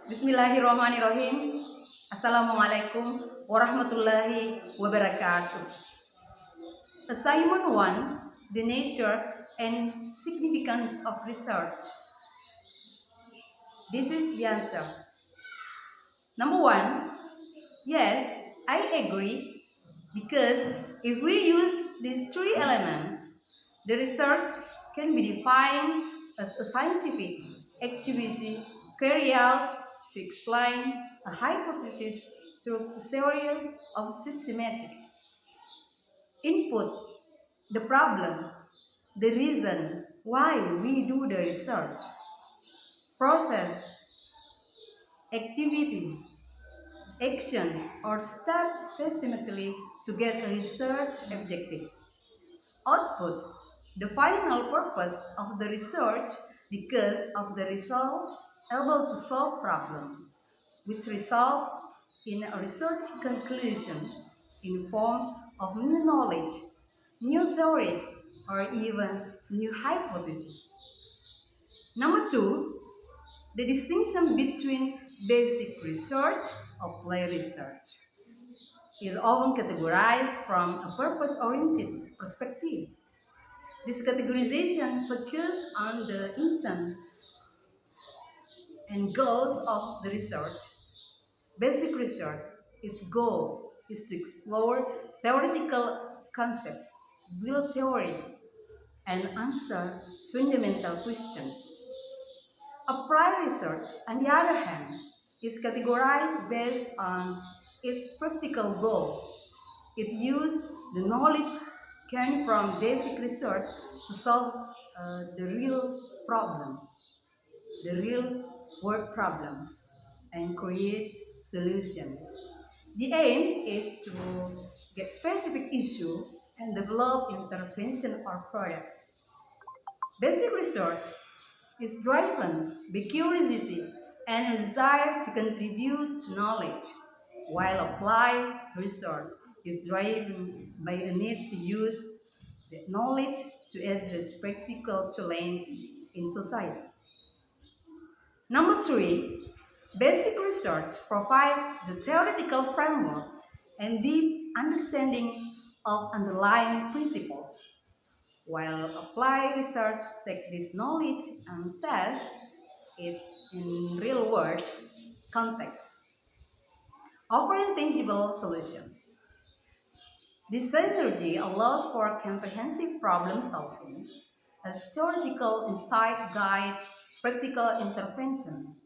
Bismillahirrahmanirrahim. Assalamualaikum warahmatullahi wabarakatuh. Assignment 1. The nature and significance of research. This is the answer. Number 1. Yes, I agree, because if we use these three elements, the research can be defined as a scientific activity carried out to explain a hypothesis through a series of systematic input, the problem, the reason why we do the research, process, activity, action, or steps systematically to get research objectives. Output, the final purpose of the research, because of the result able to solve problem, which result in a research conclusion in form of new knowledge, new theories, or even new hypotheses. Number 2, the distinction between basic research or applied research is often categorized from a purpose-oriented perspective. This categorization focuses on the intent and goals of the research. Basic research, its goal is to explore theoretical concepts, build theories, and answer fundamental questions. Applied research, on the other hand, is categorized based on its practical goal. It uses the knowledge gained from basic research to solve the real problem, the real world problems, and create solutions. The aim is to get specific issue and develop intervention or product. Basic research is driven by curiosity and a desire to contribute to knowledge, while applied research is driven by a need to use that knowledge to address practical challenge in society. Number 3, basic research provides the theoretical framework and deep understanding of underlying principles, while applied research takes this knowledge and tests it in real-world context, offering tangible solutions. This synergy allows for comprehensive problem solving, as theoretical insight guide practical intervention,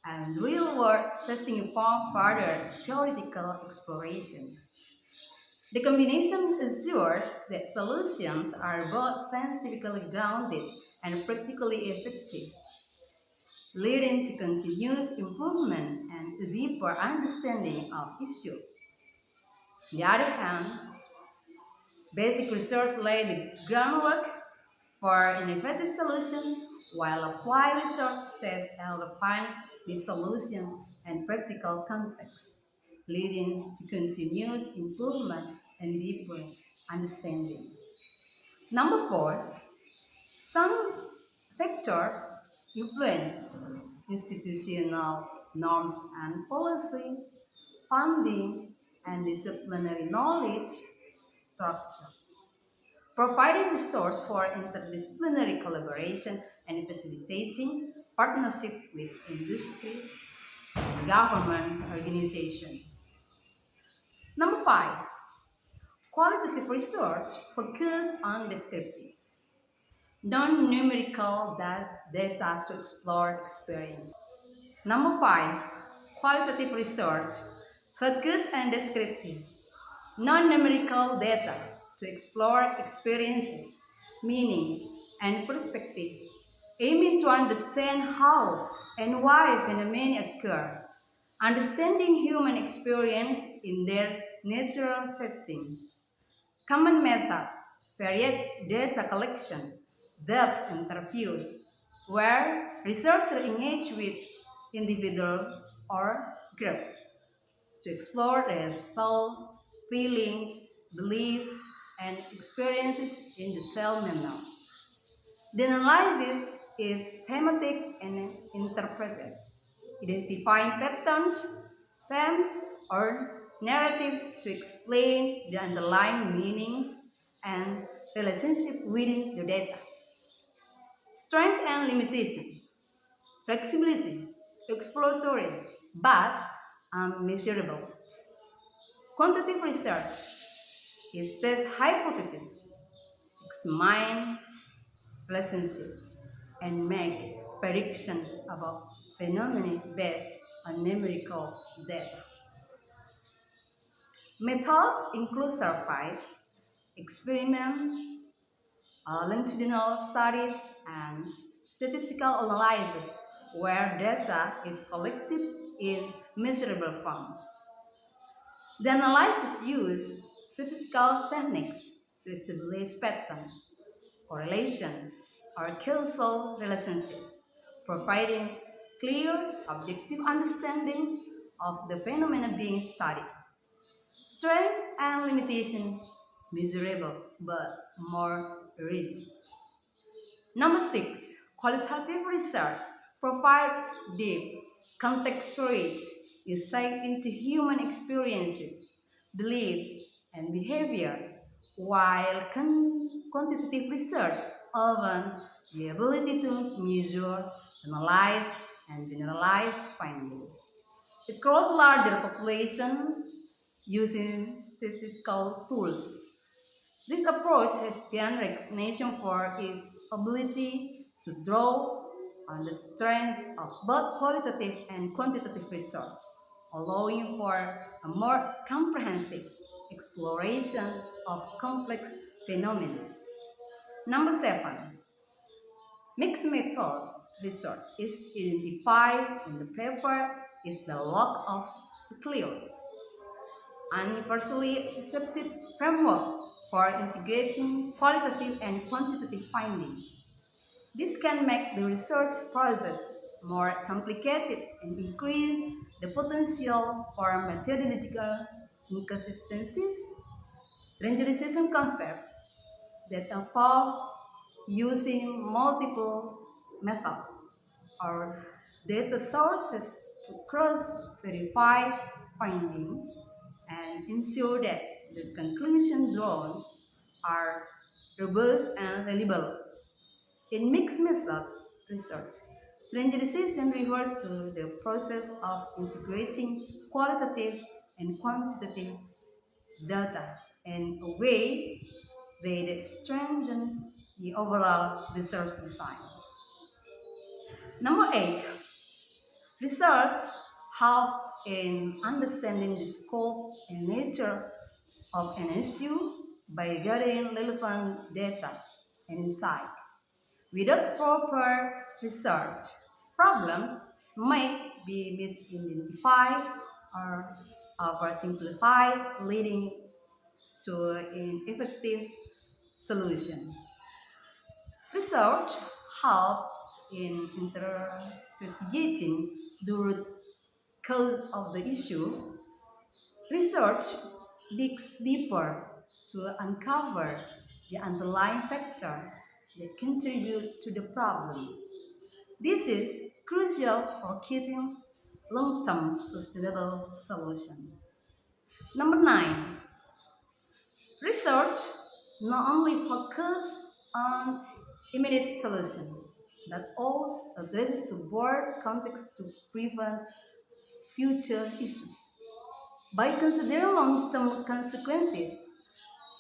and real-world testing inform further theoretical exploration. The combination ensures that solutions are both scientifically grounded and practically effective, leading to continuous improvement and a deeper understanding of issues. On the other hand, basic research lays the groundwork for innovative solutions, while applied research tests and refines the solution and practical context, leading to continuous improvement and deeper understanding. Number 4, some factors influence institutional norms and policies, funding, and disciplinary knowledge structure, providing resource for interdisciplinary collaboration and facilitating partnership with industry and government organization. Number 5, qualitative research focuses on descriptive, non-numerical data to explore experience. Number 5, qualitative research focus on descriptive, non-numerical data to explore experiences, meanings, and perspective, aiming to understand how and why phenomena occur, understanding human experience in their natural settings. Common methods, varied data collection, depth interviews, where researchers engage with individuals or groups to explore their thoughts, feelings, beliefs, and experiences in detailed manner. The analysis is thematic and interpretive. It identifying patterns, themes, or narratives to explain the underlying meanings and relationship within the data. Strengths and limitations. Flexibility, exploratory, but unmeasurable. Quantitative research is test hypothesis, examine relationship, and make predictions about phenomena based on numerical data. Method includes surveys, experiment, longitudinal studies, and statistical analysis where data is collected in measurable forms. The analysis uses statistical techniques to establish pattern, correlation, or causal relationships, providing clear, objective understanding of the phenomena being studied. Strength and limitation measurable but more rigid. Number 6. Qualitative research provides deep, context-rich insight into human experiences, beliefs, and behaviors, while quantitative research offers the ability to measure, analyze, and generalize findings. Across larger population using statistical tools, this approach has gained recognition for its ability to draw on the strengths of both qualitative and quantitative research, allowing for a more comprehensive exploration of complex phenomena. Number 7. Mixed method research is identified in the paper is the work of a clear, universally accepted framework for integrating qualitative and quantitative findings. This can make the research process more complicated and increase the potential for methodological inconsistencies. Randomization concept that involves using multiple methods or data sources to cross-verify findings and ensure that the conclusions drawn are robust and reliable. In mixed method research, standardization refers to the process of integrating qualitative and quantitative data in a way that strengthens the overall research design. Number 8. Research help in understanding the scope and nature of an issue by gathering relevant data and insight. Without proper research, problems might be misidentified or oversimplified, leading to ineffective solution. Research helps in investigating the root cause of the issue. Research digs deeper to uncover the underlying factors that contribute to the problem. This is crucial for getting long-term sustainable solution. Number 9. Research not only focuses on immediate solution, but also addresses the broad context to prevent future issues. By considering long-term consequences,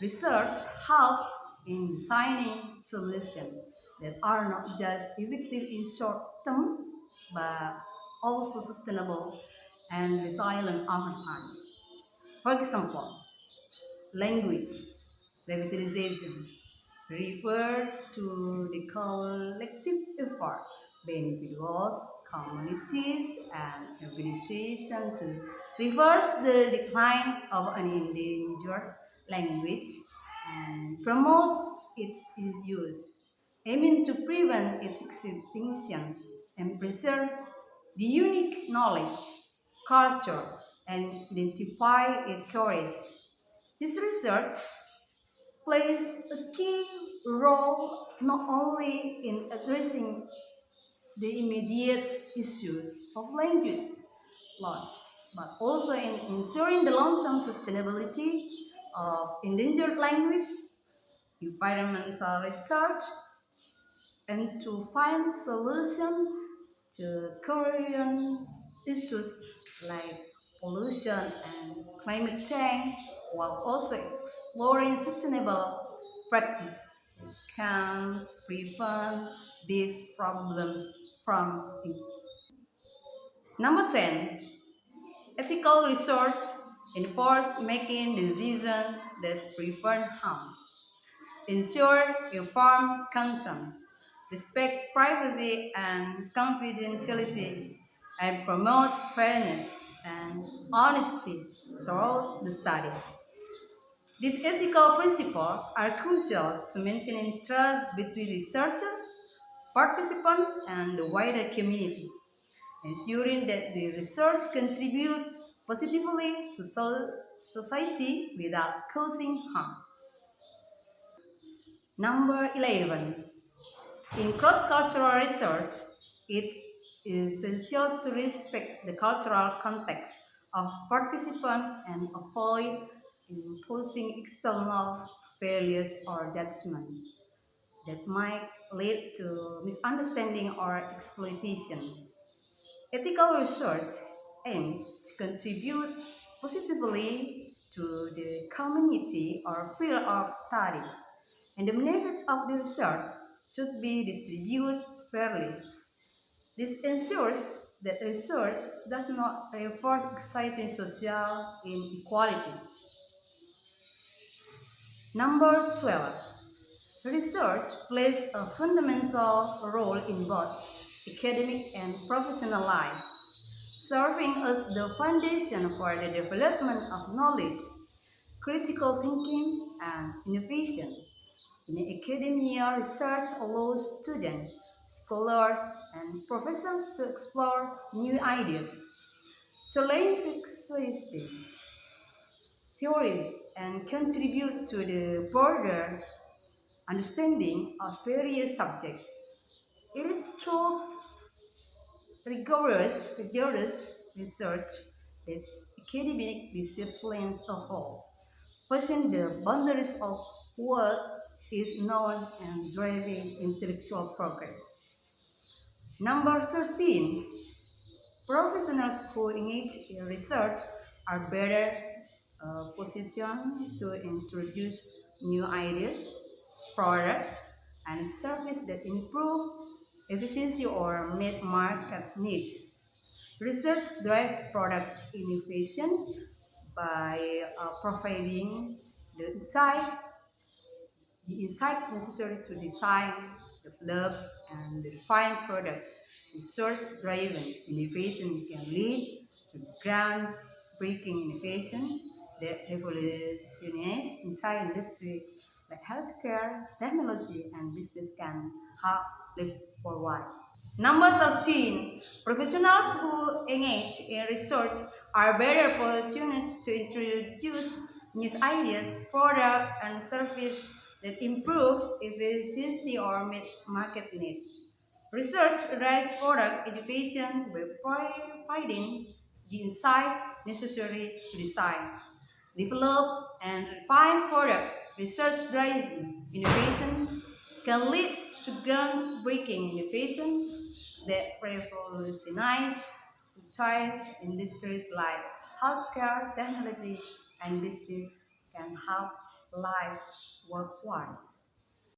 research helps in designing solutions that are not just effective in short term, but also sustainable and resilient over time. For example, language revitalization refers to the collective effort by individuals, communities, and organizations to reverse the decline of an endangered language and promote its use, aiming to prevent its extinction and preserve the unique knowledge, culture, and identify its cures. This research plays a key role not only in addressing the immediate issues of language loss, but also in ensuring the long-term sustainability of endangered language, environmental research, and to find solutions to current issues like pollution and climate change, while also exploring sustainable practice that can prevent these problems from. Number 10, ethical research enforce making decisions that prevent harm, ensure informed consent, respect privacy and confidentiality, and promote fairness and honesty throughout the study. These ethical principles are crucial to maintaining trust between researchers, participants, and the wider community, ensuring that the research contribute positively to society without causing harm. Number 11. In cross-cultural research, it's essential to respect the cultural context of participants and avoid imposing external values or judgment that might lead to misunderstanding or exploitation. Ethical research aims to contribute positively to the community or field of study, and the benefits of the research should be distributed fairly. This ensures that research does not reinforce exciting social inequalities. Number 12. Research plays a fundamental role in both academic and professional life, serving as the foundation for the development of knowledge, critical thinking, and innovation. In academia, research allows students, scholars, and professors to explore new ideas, challenge existing theories, and contribute to the broader understanding of various subjects. It is through rigorous research that academic disciplines evolve, pushing the boundaries of what is known and driving intellectual progress. Number 13. Professionals who engage in research are better positioned to introduce new ideas, products, and services that improve efficiency or meet market needs. Research drives product innovation by providing the insight necessary to design, develop, and refine product. Research-driven innovation can lead to groundbreaking innovation that revolutionize entire industry like healthcare, technology, and business can help lives forward. Number 13. Professionals who engage in research are better positioned to introduce new ideas, products, and services that improve efficiency or meet market needs. Research drives product innovation by providing the insight necessary to design, develop, and refine product. Research-driven innovation can lead to groundbreaking innovation that revolutionize entire industries like healthcare, technology, and business can help lives worldwide.